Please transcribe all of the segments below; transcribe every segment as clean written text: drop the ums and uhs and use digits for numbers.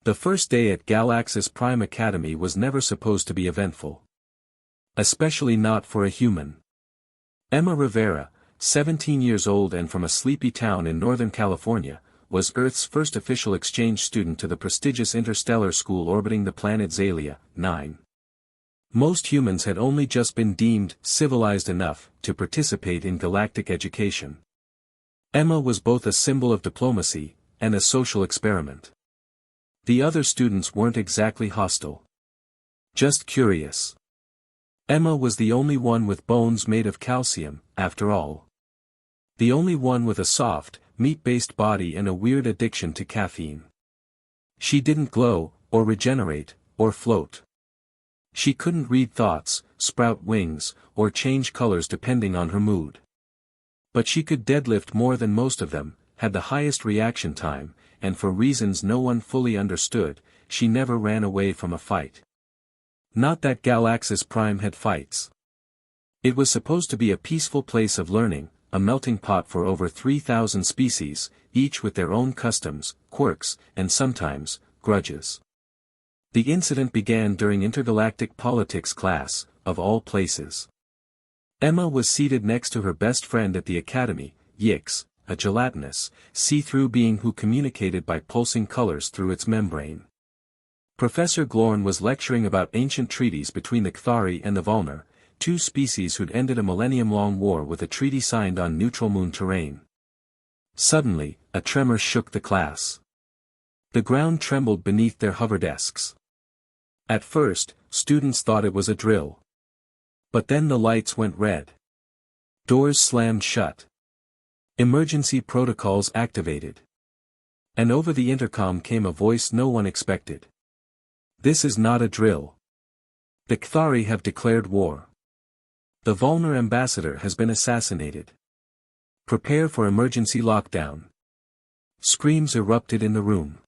The first day at Galaxis Prime Academy was never supposed to be eventful. Especially not for a human. Emma Rivera, 17 years old and from a sleepy town in Northern California, was Earth's first official exchange student to the prestigious interstellar school orbiting the planet Xalia, 9. Most humans had only just been deemed civilized enough to participate in galactic education. Emma was both a symbol of diplomacy and a social experiment. The other students weren't exactly hostile. Just curious. Emma was the only one with bones made of calcium, after all. The only one with a soft, meat-based body and a weird addiction to caffeine. She didn't glow, or regenerate, or float. She couldn't read thoughts, sprout wings, or change colors depending on her mood. But she could deadlift more than most of them, had the highest reaction time, and for reasons no one fully understood, she never ran away from a fight. Not that Galaxis Prime had fights. It was supposed to be a peaceful place of learning, a melting pot for over 3,000 species, each with their own customs, quirks, and sometimes, grudges. The incident began during intergalactic politics class, of all places. Emma was seated next to her best friend at the academy, Yix, a gelatinous, see-through being who communicated by pulsing colors through its membrane. Professor Glorn was lecturing about ancient treaties between the Kthari and the Vulner, two species who'd ended a millennium-long war with a treaty signed on neutral moon terrain. Suddenly, a tremor shook the class. The ground trembled beneath their hover desks. At first, students thought it was a drill. But then the lights went red. Doors slammed shut. Emergency protocols activated. And over the intercom came a voice no one expected. This is not a drill. The Kthari have declared war. The Vulner ambassador has been assassinated. Prepare for emergency lockdown. Screams erupted in the room.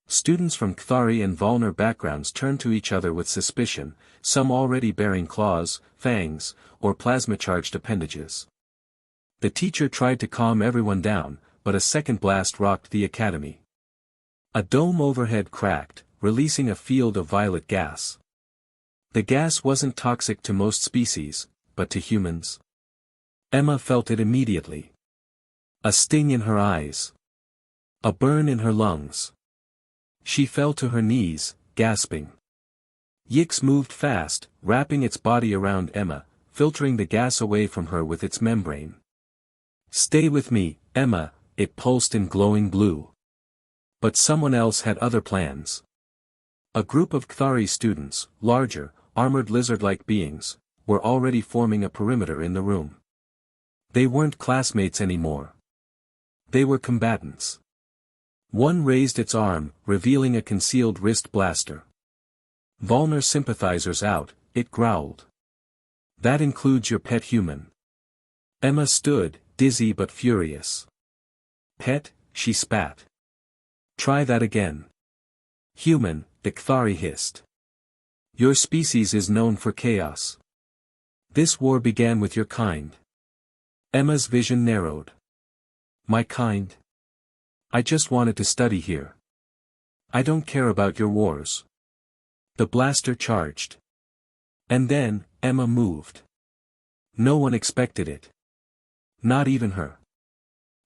Students from Kthari and Vulner backgrounds turned to each other with suspicion, some already bearing claws, fangs, or plasma-charged appendages. The teacher tried to calm everyone down, but a second blast rocked the academy. A dome overhead cracked, releasing a field of violet gas. The gas wasn't toxic to most species, but to humans. Emma felt it immediately. A sting in her eyes. A burn in her lungs. She fell to her knees, gasping. Yix moved fast, wrapping its body around Emma, filtering the gas away from her with its membrane. Stay with me, Emma, it pulsed in glowing blue. But someone else had other plans. A group of Kthari students, larger, armored lizard-like beings, were already forming a perimeter in the room. They weren't classmates anymore. They were combatants. One raised its arm, revealing a concealed wrist blaster. Vulner sympathizers out, it growled. That includes your pet human. Emma stood, dizzy but furious. Pet, she spat. Try that again. Human, the Kthari hissed. Your species is known for chaos. This war began with your kind. Emma's vision narrowed. My kind? I just wanted to study here. I don't care about your wars. The blaster charged. And then, Emma moved. No one expected it. Not even her.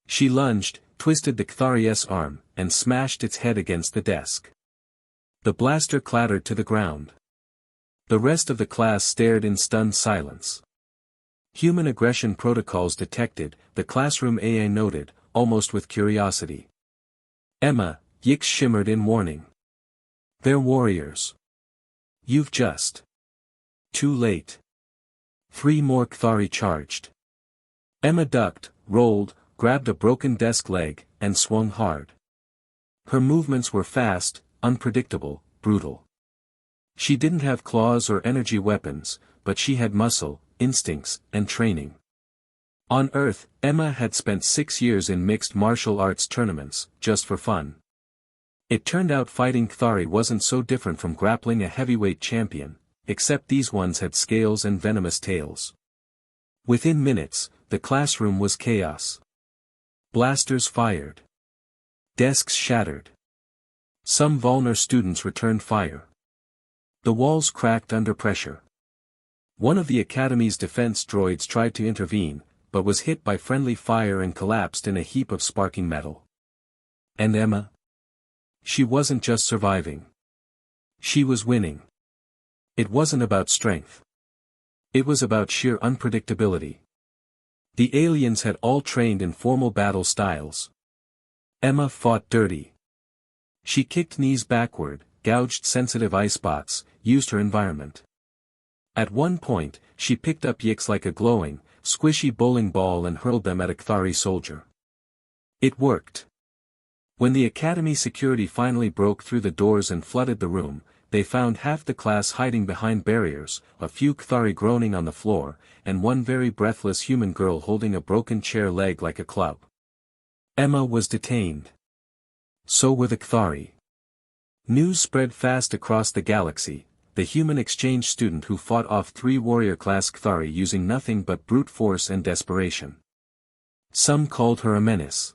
She lunged, twisted the Kthari's arm, and smashed its head against the desk. The blaster clattered to the ground. The rest of the class stared in stunned silence. Human aggression protocols detected, the classroom AA noted, almost with curiosity. Emma, Yix shimmered in warning. They're warriors. You've just. Too late. 3 more Kthari charged. Emma ducked, rolled, grabbed a broken desk leg, and swung hard. Her movements were fast, unpredictable, brutal. She didn't have claws or energy weapons, but she had muscle, instincts, and training. On Earth, Emma had spent 6 years in mixed martial arts tournaments, just for fun. It turned out fighting Kthari wasn't so different from grappling a heavyweight champion, except these ones had scales and venomous tails. Within minutes, the classroom was chaos. Blasters fired. Desks shattered. Some vulner students returned fire. The walls cracked under pressure. One of the Academy's defense droids tried to intervene, but was hit by friendly fire and collapsed in a heap of sparking metal. And Emma? She wasn't just surviving. She was winning. It wasn't about strength. It was about sheer unpredictability. The aliens had all trained in formal battle styles. Emma fought dirty. She kicked knees backward, gouged sensitive eye spots, used her environment. At one point, she picked up yicks like a glowing, squishy bowling ball and hurled them at a Kthari soldier. It worked. When the Academy security finally broke through the doors and flooded the room, they found half the class hiding behind barriers, a few Kthari groaning on the floor, and one very breathless human girl holding a broken chair leg like a club. Emma was detained. So were the Kthari. News spread fast across the galaxy. The human exchange student who fought off 3 warrior-class Kthari using nothing but brute force and desperation. Some called her a menace.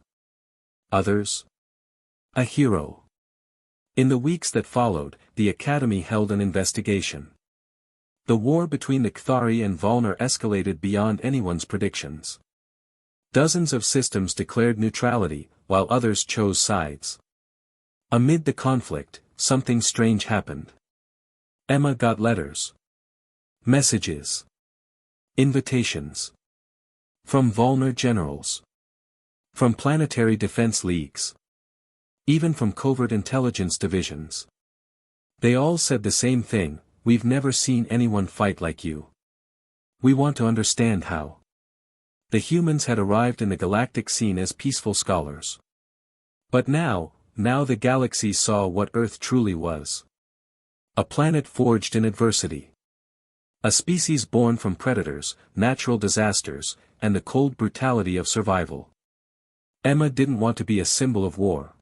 Others? A hero. In the weeks that followed, the Academy held an investigation. The war between the Kthari and Vulner escalated beyond anyone's predictions. Dozens of systems declared neutrality, while others chose sides. Amid the conflict, something strange happened. Emma got letters. Messages. Invitations. From Vulner generals. From planetary defense leagues. Even from covert intelligence divisions. They all said the same thing: we've never seen anyone fight like you. We want to understand how. The humans had arrived in the galactic scene as peaceful scholars. But now the galaxy saw what Earth truly was. A planet forged in adversity. A species born from predators, natural disasters, and the cold brutality of survival. Emma didn't want to be a symbol of war.